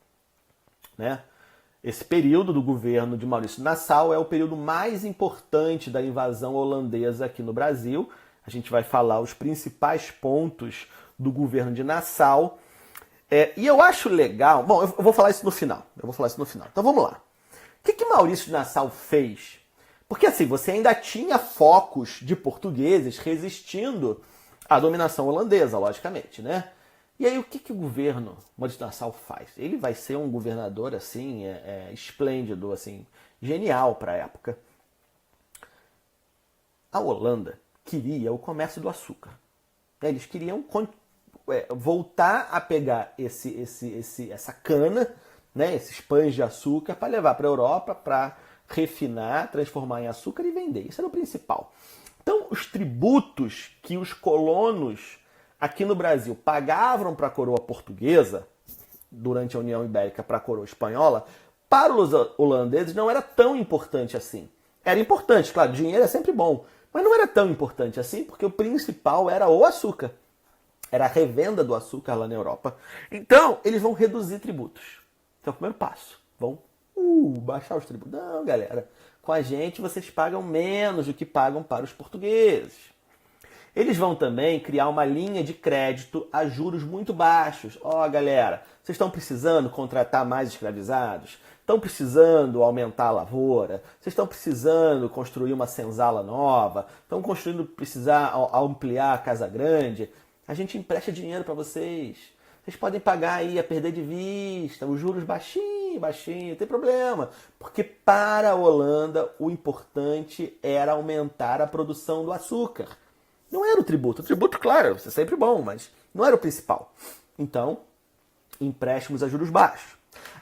Speaker 1: né? Esse período do governo de Maurício de Nassau é o período mais importante da invasão holandesa aqui no Brasil. A gente vai falar os principais pontos do governo de Nassau. E eu acho legal... Bom, eu vou falar isso no final. Então vamos lá. O que Maurício de Nassau fez? Porque assim, você ainda tinha focos de portugueses resistindo à dominação holandesa, logicamente, né? E aí o que o governo Maurício de Nassau faz? Ele vai ser um governador assim, esplêndido, assim, genial para a época. A Holanda queria o comércio do açúcar. Eles queriam voltar a pegar essa cana, né, esses pães de açúcar, para levar para a Europa, para refinar, transformar em açúcar e vender. Isso era o principal. Então, os tributos que os colonos aqui no Brasil pagavam para a coroa portuguesa, durante a União Ibérica para a coroa espanhola, para os holandeses não era tão importante assim. Era importante, claro, dinheiro é sempre bom, mas não era tão importante assim, porque o principal era o açúcar. era a revenda do açúcar lá na Europa. Então, eles vão reduzir tributos. Esse é o primeiro passo. Vão baixar os tributos. Não, galera, com a gente vocês pagam menos do que pagam para os portugueses. Eles vão também criar uma linha de crédito a juros muito baixos. Ó, galera, vocês estão precisando contratar mais escravizados? Estão precisando aumentar a lavoura? Vocês estão precisando construir uma senzala nova? Estão precisar ampliar a casa grande? A gente empresta dinheiro para vocês. Vocês podem pagar aí a perder de vista, os juros baixinho, não tem problema. Porque para a Holanda o importante era aumentar a produção do açúcar. Não era o tributo. O tributo, claro, isso é sempre bom, mas não era o principal. Então, empréstimos a juros baixos.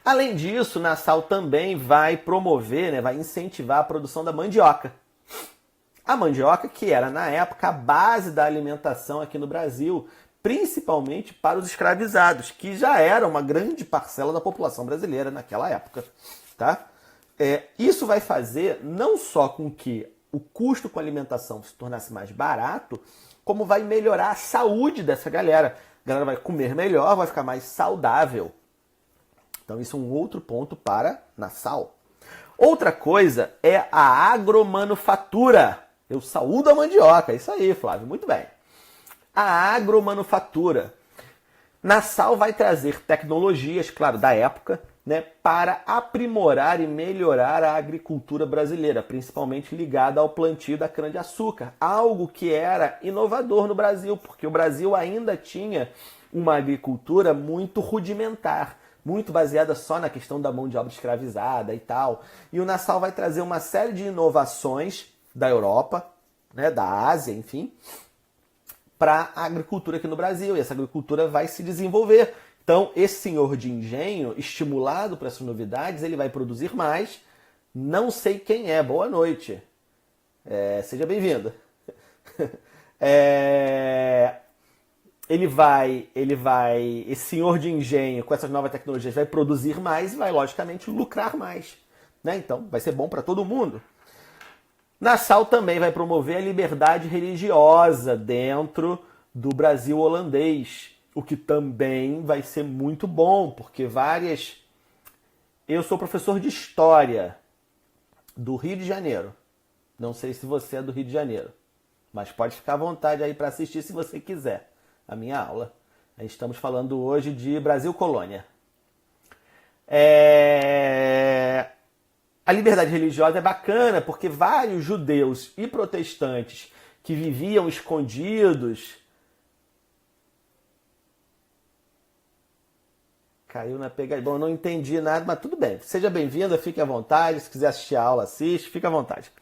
Speaker 1: Além disso, Nassau também vai promover, né, vai incentivar a produção da mandioca. A mandioca que era, na época, a base da alimentação aqui no Brasil, principalmente para os escravizados, que já era uma grande parcela da população brasileira naquela época. Tá? Isso vai fazer não só com que o custo com a alimentação se tornasse mais barato, como vai melhorar a saúde dessa galera. A galera vai comer melhor, vai ficar mais saudável. Então isso é um outro ponto para Nassau. Outra coisa é a agromanufatura. Eu saúdo a mandioca. Isso aí, Flávio. Muito bem. A agromanufatura. Nassau vai trazer tecnologias, claro, da época, né, para aprimorar e melhorar a agricultura brasileira, principalmente ligada ao plantio da cana-de-açúcar, algo que era inovador no Brasil, porque o Brasil ainda tinha uma agricultura muito rudimentar, muito baseada só na questão da mão de obra escravizada e tal. E o Nassau vai trazer uma série de inovações da Europa, né, da Ásia, enfim, para a agricultura aqui no Brasil, e essa agricultura vai se desenvolver. Então, esse senhor de engenho, estimulado por essas novidades, ele vai produzir mais. Não sei quem é. Boa noite. Seja bem-vindo. Esse senhor de engenho, com essas novas tecnologias, vai produzir mais e vai, logicamente, lucrar mais. Né? Então, vai ser bom para todo mundo. Nassau também vai promover a liberdade religiosa dentro do Brasil holandês, o que também vai ser muito bom, porque Eu sou professor de História do Rio de Janeiro. Não sei se você é do Rio de Janeiro, mas pode ficar à vontade aí para assistir se você quiser a minha aula. Estamos falando hoje de Brasil Colônia. A liberdade religiosa é bacana porque vários judeus e protestantes que viviam escondidos... Caiu na pegadinha. Bom, eu não entendi nada, mas tudo bem. Seja bem-vinda, fique à vontade. Se quiser assistir a aula, assiste, fique à vontade.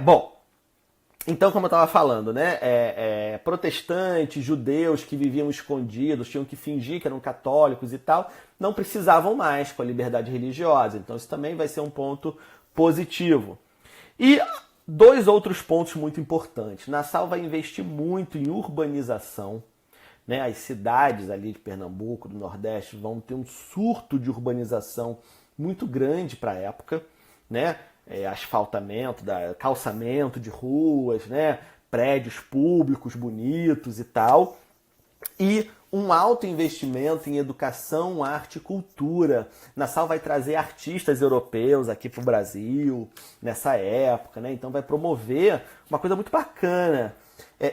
Speaker 1: Bom, então, como eu estava falando, né? Protestantes, judeus que viviam escondidos, tinham que fingir que eram católicos e tal, não precisavam mais com a liberdade religiosa. Então, isso também vai ser um ponto positivo. E dois outros pontos muito importantes. Nassau vai investir muito em urbanização. Né, as cidades ali de Pernambuco, do Nordeste, vão ter um surto de urbanização muito grande para a época, né? Asfaltamento, calçamento de ruas, né? Prédios públicos bonitos e tal. E um alto investimento em educação, arte e cultura. Nassau vai trazer artistas europeus aqui para o Brasil nessa época, né? Então vai promover uma coisa muito bacana.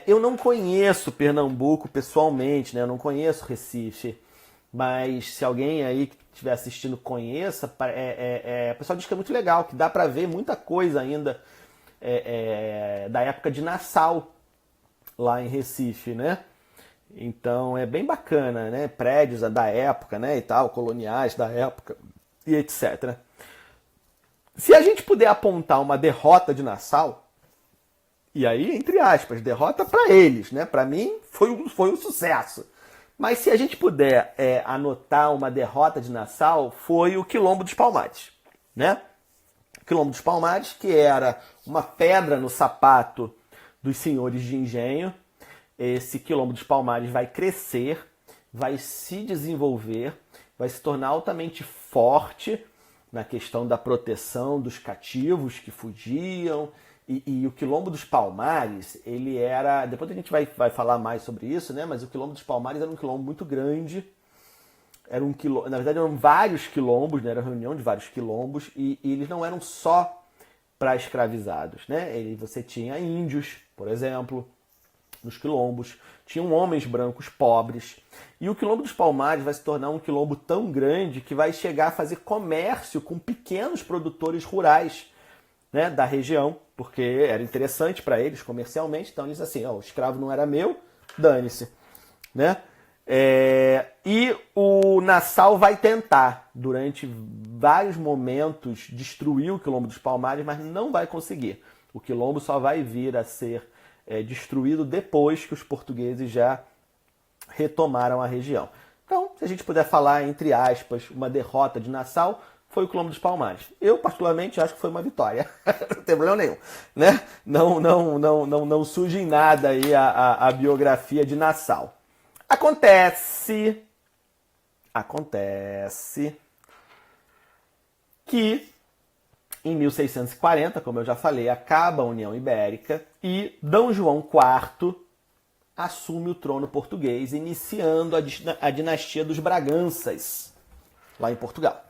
Speaker 1: Eu não conheço Pernambuco pessoalmente, né? Eu não conheço Recife, mas se alguém aí que estiver assistindo conheça, o pessoal diz que é muito legal, que dá para ver muita coisa ainda da época de Nassau, lá em Recife, né? Então é bem bacana, né? Prédios da época, né? E tal, coloniais da época e etc. Se a gente puder apontar uma derrota de Nassau, e aí, entre aspas, derrota para eles, né? Para mim, foi um sucesso. Mas se a gente puder anotar uma derrota de Nassau, foi o Quilombo dos Palmares, né? O Quilombo dos Palmares, que era uma pedra no sapato dos senhores de engenho. Esse Quilombo dos Palmares vai crescer, vai se desenvolver, vai se tornar altamente forte na questão da proteção dos cativos que fugiam E o Quilombo dos Palmares, ele era... Depois a gente vai falar mais sobre isso, né? Mas o Quilombo dos Palmares era um quilombo muito grande. Era um quilombo, na verdade eram vários quilombos, né? Era uma reunião de vários quilombos. E eles não eram só para escravizados, né? Você tinha índios, por exemplo, nos quilombos. Tinham homens brancos pobres. E o Quilombo dos Palmares vai se tornar um quilombo tão grande que vai chegar a fazer comércio com pequenos produtores rurais, né, da região, porque era interessante para eles comercialmente. Então eles assim, o escravo não era meu, dane-se, né? E o Nassau vai tentar, durante vários momentos, destruir o Quilombo dos Palmares, mas não vai conseguir. O quilombo só vai vir a ser destruído depois que os portugueses já retomaram a região. Então, se a gente puder falar, entre aspas, uma derrota de Nassau, foi o Quilombo dos Palmares. Eu, particularmente, acho que foi uma vitória. Não tem problema nenhum, né? Não surge em nada aí a biografia de Nassau. Acontece que em 1640, como eu já falei, acaba a União Ibérica e D. João IV assume o trono português, iniciando a dinastia dos Braganças, lá em Portugal.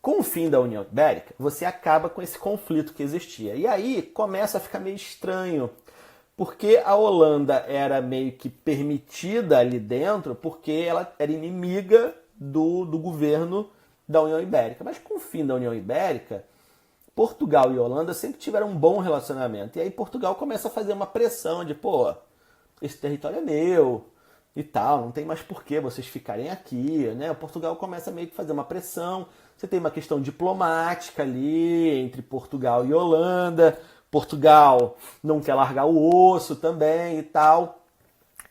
Speaker 1: Com o fim da União Ibérica, você acaba com esse conflito que existia. E aí começa a ficar meio estranho, porque a Holanda era meio que permitida ali dentro, porque ela era inimiga do governo da União Ibérica. Mas com o fim da União Ibérica, Portugal e Holanda sempre tiveram um bom relacionamento. E aí Portugal começa a fazer uma pressão de, esse território é meu e tal, não tem mais por que vocês ficarem aqui, né? Portugal começa meio que a fazer uma pressão. Você tem uma questão diplomática ali entre Portugal e Holanda. Portugal não quer largar o osso também e tal.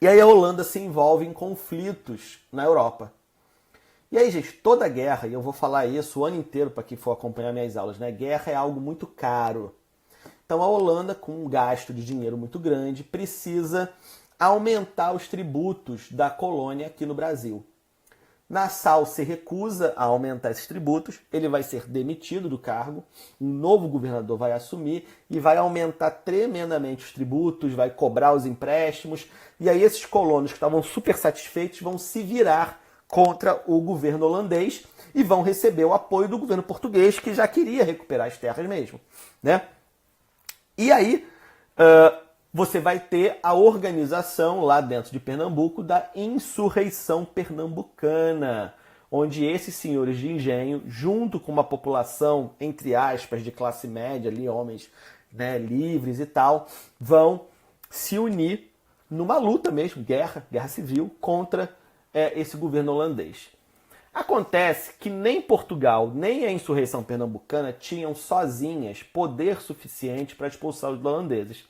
Speaker 1: E aí a Holanda se envolve em conflitos na Europa. E aí, gente, toda guerra, e eu vou falar isso o ano inteiro para quem for acompanhar minhas aulas, né? Guerra é algo muito caro. Então a Holanda, com um gasto de dinheiro muito grande, precisa aumentar os tributos da colônia aqui no Brasil. Nassau se recusa a aumentar esses tributos, ele vai ser demitido do cargo, um novo governador vai assumir e vai aumentar tremendamente os tributos, vai cobrar os empréstimos, e aí esses colonos que estavam super satisfeitos vão se virar contra o governo holandês e vão receber o apoio do governo português, que já queria recuperar as terras mesmo, né? E aí você vai ter a organização lá dentro de Pernambuco da Insurreição Pernambucana, onde esses senhores de engenho, junto com uma população, entre aspas, de classe média, ali, homens, né, livres e tal, vão se unir numa luta mesmo, guerra civil, contra esse governo holandês. Acontece que nem Portugal, nem a insurreição pernambucana tinham sozinhas poder suficiente para expulsar os holandeses.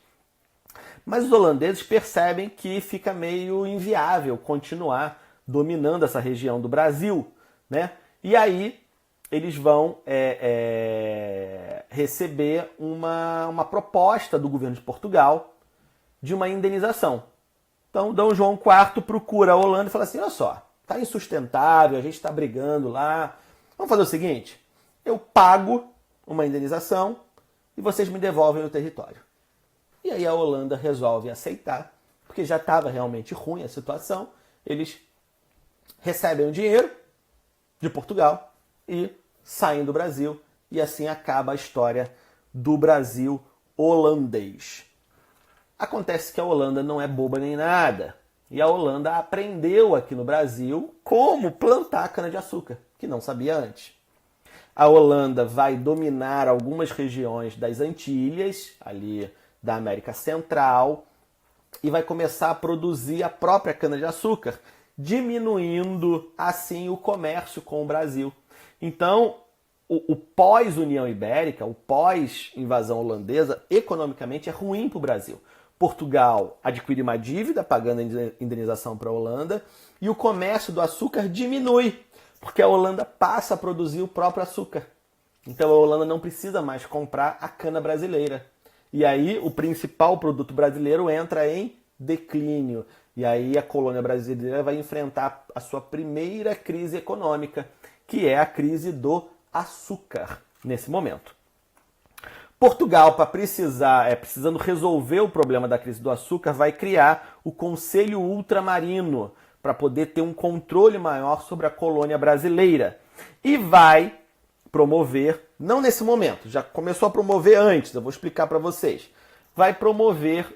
Speaker 1: Mas os holandeses percebem que fica meio inviável continuar dominando essa região do Brasil, né? E aí eles vão receber uma proposta do governo de Portugal de uma indenização. Então, D. João IV procura a Holanda e fala assim, olha só, tá insustentável, a gente está brigando lá. Vamos fazer o seguinte, eu pago uma indenização e vocês me devolvem o território. E aí a Holanda resolve aceitar, porque já estava realmente ruim a situação. Eles recebem o dinheiro de Portugal e saem do Brasil. E assim acaba a história do Brasil holandês. Acontece que a Holanda não é boba nem nada. E a Holanda aprendeu aqui no Brasil como plantar cana-de-açúcar, que não sabia antes. A Holanda vai dominar algumas regiões das Antilhas, ali da América Central, e vai começar a produzir a própria cana-de-açúcar, diminuindo assim o comércio com o Brasil. Então, o pós-União Ibérica, o pós-invasão holandesa, economicamente é ruim para o Brasil. Portugal adquire uma dívida, pagando a indenização para a Holanda, e o comércio do açúcar diminui, porque a Holanda passa a produzir o próprio açúcar. Então a Holanda não precisa mais comprar a cana brasileira. E aí o principal produto brasileiro entra em declínio. E aí a colônia brasileira vai enfrentar a sua primeira crise econômica, que é a crise do açúcar, nesse momento. Portugal, para precisando resolver o problema da crise do açúcar, vai criar o Conselho Ultramarino para poder ter um controle maior sobre a colônia brasileira. E vai promover, não nesse momento, já começou a promover antes, eu vou explicar para vocês. Vai promover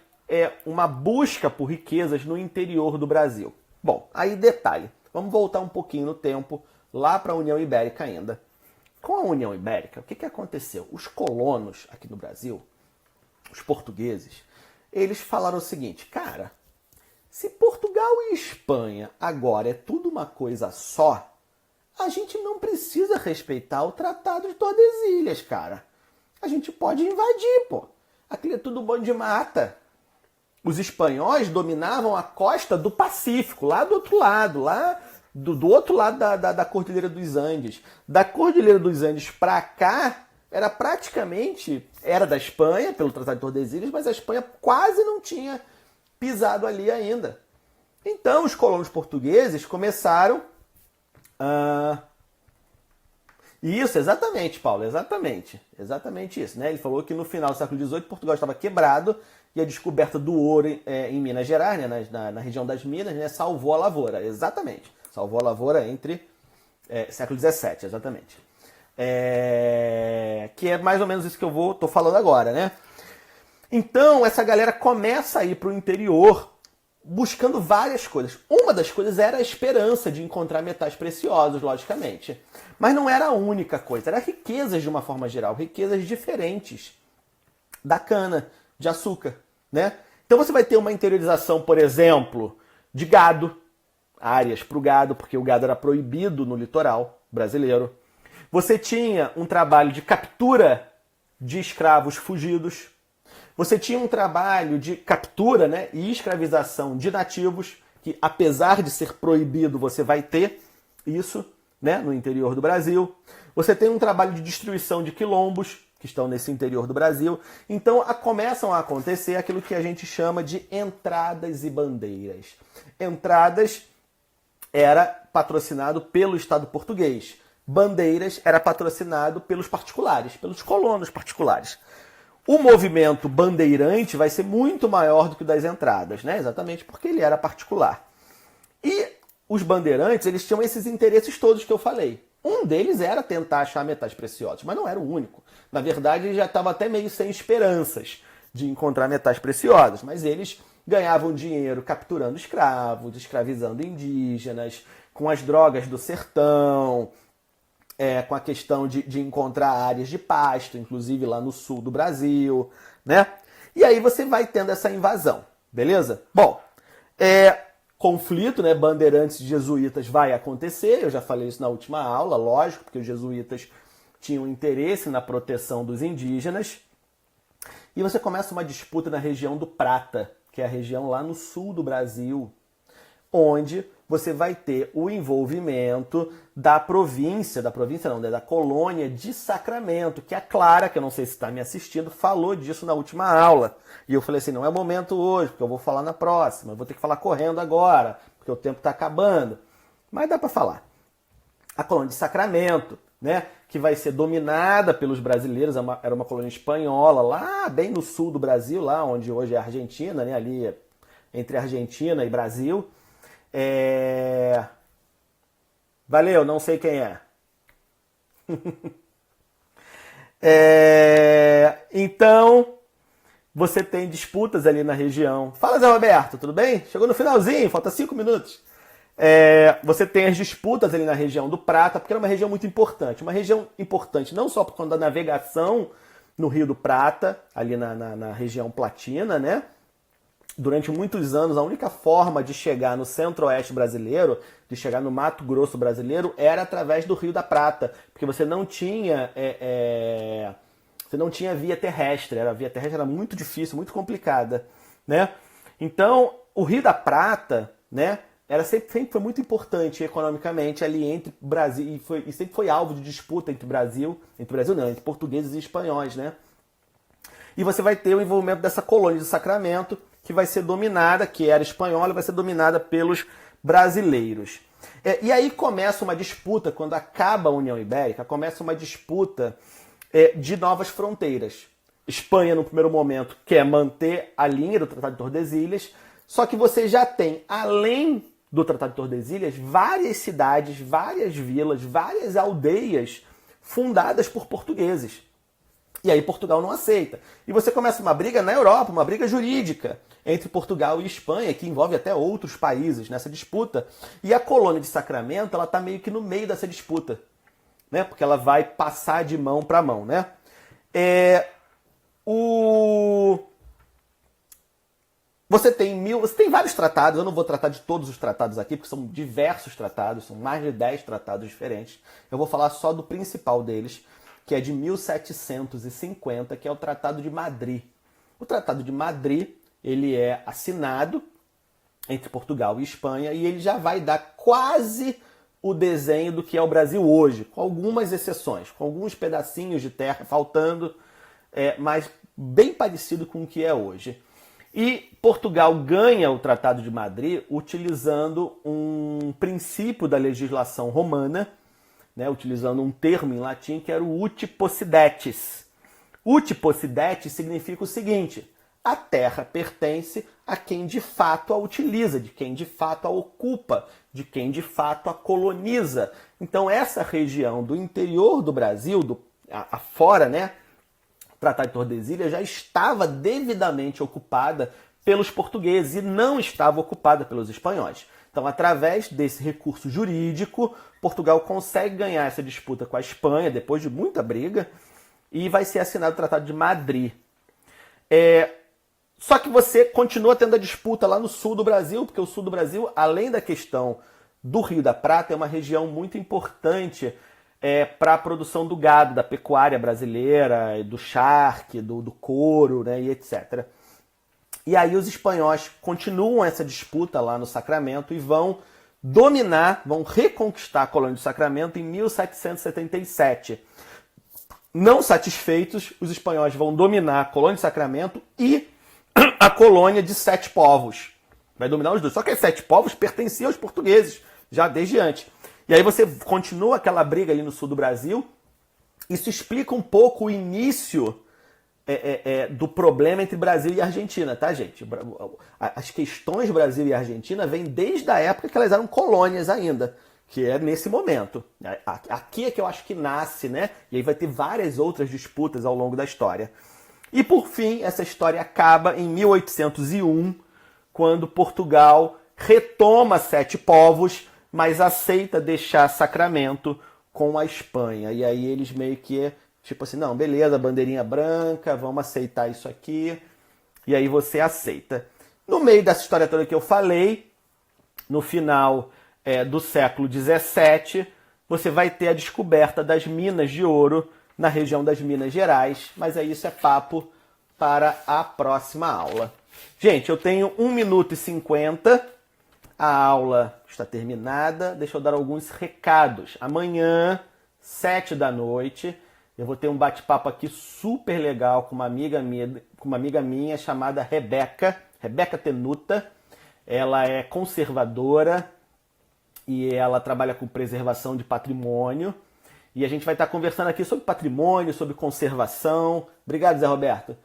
Speaker 1: uma busca por riquezas no interior do Brasil. Bom, aí detalhe, vamos voltar um pouquinho no tempo, lá para a União Ibérica ainda. Com a União Ibérica, o que aconteceu? Os colonos aqui no Brasil, os portugueses, eles falaram o seguinte, cara, se Portugal e Espanha agora é tudo uma coisa só, a gente não precisa respeitar o Tratado de Tordesilhas, cara. A gente pode invadir, pô. Aquilo é tudo bom de mata. Os espanhóis dominavam a costa do Pacífico, lá do outro lado, lá do outro lado da Cordilheira dos Andes. Da Cordilheira dos Andes para cá, era da Espanha, pelo Tratado de Tordesilhas, mas a Espanha quase não tinha pisado ali ainda. Então, os colonos portugueses começaram Isso, exatamente, Paulo, exatamente isso, né? Ele falou que no final do século XVIII Portugal estava quebrado e a descoberta do ouro em Minas Gerais, né, na região das Minas, né, salvou a lavoura, exatamente, salvou a lavoura entre século XVII, exatamente. Que é mais ou menos isso que eu tô falando agora, né? Então, essa galera começa a ir para o interior buscando várias coisas. Uma das coisas era a esperança de encontrar metais preciosos, logicamente. Mas não era a única coisa, era riquezas de uma forma geral, riquezas diferentes da cana, de açúcar, né? Então você vai ter uma interiorização, por exemplo, de gado, áreas para o gado, porque o gado era proibido no litoral brasileiro. Você tinha um trabalho de captura de escravos fugidos. Você tinha um trabalho de captura, né, e escravização de nativos, que apesar de ser proibido, você vai ter isso, né, no interior do Brasil. Você tem um trabalho de destruição de quilombos, que estão nesse interior do Brasil. Então começam a acontecer aquilo que a gente chama de entradas e bandeiras. Entradas era patrocinado pelo Estado português. Bandeiras era patrocinado pelos particulares, pelos colonos particulares. O movimento bandeirante vai ser muito maior do que o das entradas, né? Exatamente porque ele era particular. E os bandeirantes, eles tinham esses interesses todos que eu falei. Um deles era tentar achar metais preciosos, mas não era o único. Na verdade, ele já estava até meio sem esperanças de encontrar metais preciosos, mas eles ganhavam dinheiro capturando escravos, escravizando indígenas, com as drogas do sertão, com a questão de encontrar áreas de pasto, inclusive lá no sul do Brasil, né? E aí você vai tendo essa invasão, beleza? Bom, conflito, né? Bandeirantes e jesuítas vai acontecer, eu já falei isso na última aula, lógico, porque os jesuítas tinham interesse na proteção dos indígenas. E você começa uma disputa na região do Prata, que é a região lá no sul do Brasil, onde você vai ter o envolvimento da colônia de Sacramento, que a Clara, que eu não sei se está me assistindo, falou disso na última aula. E eu falei assim, não é momento hoje, porque eu vou falar na próxima, eu vou ter que falar correndo agora, porque o tempo está acabando. Mas dá para falar. A colônia de Sacramento, né, que vai ser dominada pelos brasileiros, era uma colônia espanhola, lá bem no sul do Brasil, lá onde hoje é a Argentina, né, ali entre Argentina e Brasil. Valeu, não sei quem é. Então, você tem disputas ali na região. Fala, Zé Roberto, tudo bem? Chegou no finalzinho, falta 5 minutos. Você tem as disputas ali na região do Prata, porque era uma região muito importante. Uma região importante não só por conta da navegação no Rio do Prata, ali na região platina, né? Durante muitos anos, a única forma de chegar no centro-oeste brasileiro, de chegar no Mato Grosso brasileiro, era através do Rio da Prata, porque você não tinha via terrestre. A via terrestre era muito difícil, muito complicada, né? Então, o Rio da Prata, né, sempre foi muito importante economicamente ali entre o Brasil, e sempre foi alvo de disputa entre portugueses e espanhóis, né? E você vai ter o envolvimento dessa colônia de Sacramento, que vai ser dominada, que era espanhola, vai ser dominada pelos brasileiros. E aí começa uma disputa, quando acaba a União Ibérica, começa uma disputa de novas fronteiras. Espanha, no primeiro momento, quer manter a linha do Tratado de Tordesilhas, só que você já tem, além do Tratado de Tordesilhas, várias cidades, várias vilas, várias aldeias fundadas por portugueses. E aí Portugal não aceita. E você começa uma briga na Europa, uma briga jurídica entre Portugal e Espanha, que envolve até outros países nessa disputa. E a colônia de Sacramento, ela está meio que no meio dessa disputa, né? Porque ela vai passar de mão para mão, né? Você tem vários tratados, eu não vou tratar de todos os tratados aqui, porque são diversos tratados, são mais de 10 tratados diferentes. Eu vou falar só do principal deles, que é de 1750, que é o Tratado de Madrid. O Tratado de Madrid, ele é assinado entre Portugal e Espanha e ele já vai dar quase o desenho do que é o Brasil hoje, com algumas exceções, com alguns pedacinhos de terra faltando, mas bem parecido com o que é hoje. E Portugal ganha o Tratado de Madrid utilizando um princípio da legislação romana, né, utilizando um termo em latim que era o uti possidetis. Uti possidetis significa o seguinte: a terra pertence a quem de fato a utiliza, de quem de fato a ocupa, de quem de fato a coloniza. Então essa região do interior do Brasil, afora, né, o Tratado de Tordesilhas já estava devidamente ocupada pelos portugueses e não estava ocupada pelos espanhóis. Então, através desse recurso jurídico, Portugal consegue ganhar essa disputa com a Espanha, depois de muita briga, e vai ser assinado o Tratado de Madrid. Só que você continua tendo a disputa lá no sul do Brasil, porque o sul do Brasil, além da questão do Rio da Prata, é uma região muito importante para a produção do gado, da pecuária brasileira, do charque, do couro, né, e etc. E aí os espanhóis continuam essa disputa lá no Sacramento e vão dominar, vão reconquistar a colônia do Sacramento em 1777. Não satisfeitos, os espanhóis vão dominar a colônia de Sacramento e a colônia de Sete Povos. Vai dominar os dois. Só que os Sete Povos pertenciam aos portugueses, já desde antes. E aí você continua aquela briga ali no sul do Brasil. Isso explica um pouco o início do problema entre Brasil e Argentina, tá, gente? As questões Brasil e Argentina vêm desde a época que elas eram colônias ainda, que é nesse momento. Aqui é que eu acho que nasce, né? E aí vai ter várias outras disputas ao longo da história. E por fim, essa história acaba em 1801, quando Portugal retoma Sete Povos, mas aceita deixar Sacramento com a Espanha. E aí eles meio que, tipo assim, não, beleza, bandeirinha branca, vamos aceitar isso aqui. E aí você aceita. No meio dessa história toda que eu falei, no final do século XVII, você vai ter a descoberta das minas de ouro na região das Minas Gerais, mas aí isso é papo para a próxima aula. Gente, eu tenho 1 minuto e 50, a aula está terminada. Deixa eu dar alguns recados. Amanhã, 7 da noite, eu vou ter um bate-papo aqui super legal com uma amiga minha chamada Rebeca Tenuta. Ela é conservadora e ela trabalha com preservação de patrimônio. E a gente vai estar conversando aqui sobre patrimônio, sobre conservação. Obrigado, Zé Roberto.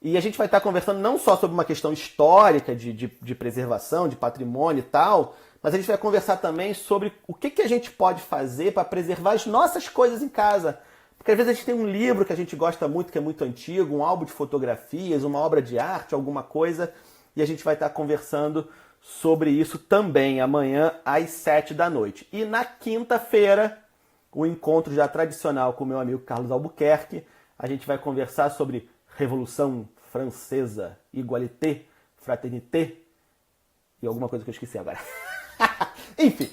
Speaker 1: E a gente vai estar conversando não só sobre uma questão histórica de preservação, de patrimônio e tal, mas a gente vai conversar também sobre o que a gente pode fazer para preservar as nossas coisas em casa. Porque às vezes a gente tem um livro que a gente gosta muito, que é muito antigo, um álbum de fotografias, uma obra de arte, alguma coisa, e a gente vai estar conversando sobre isso também amanhã às 7 da noite. E na quinta-feira, o encontro já tradicional com o meu amigo Carlos Albuquerque. A gente vai conversar sobre Revolução Francesa, Igualité, Fraternité e alguma coisa que eu esqueci agora. Enfim,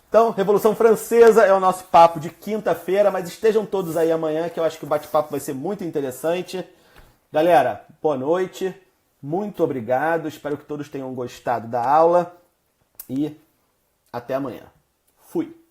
Speaker 1: então, Revolução Francesa é o nosso papo de quinta-feira, mas estejam todos aí amanhã, que eu acho que o bate-papo vai ser muito interessante. Galera, boa noite, muito obrigado, espero que todos tenham gostado da aula e até amanhã. Fui!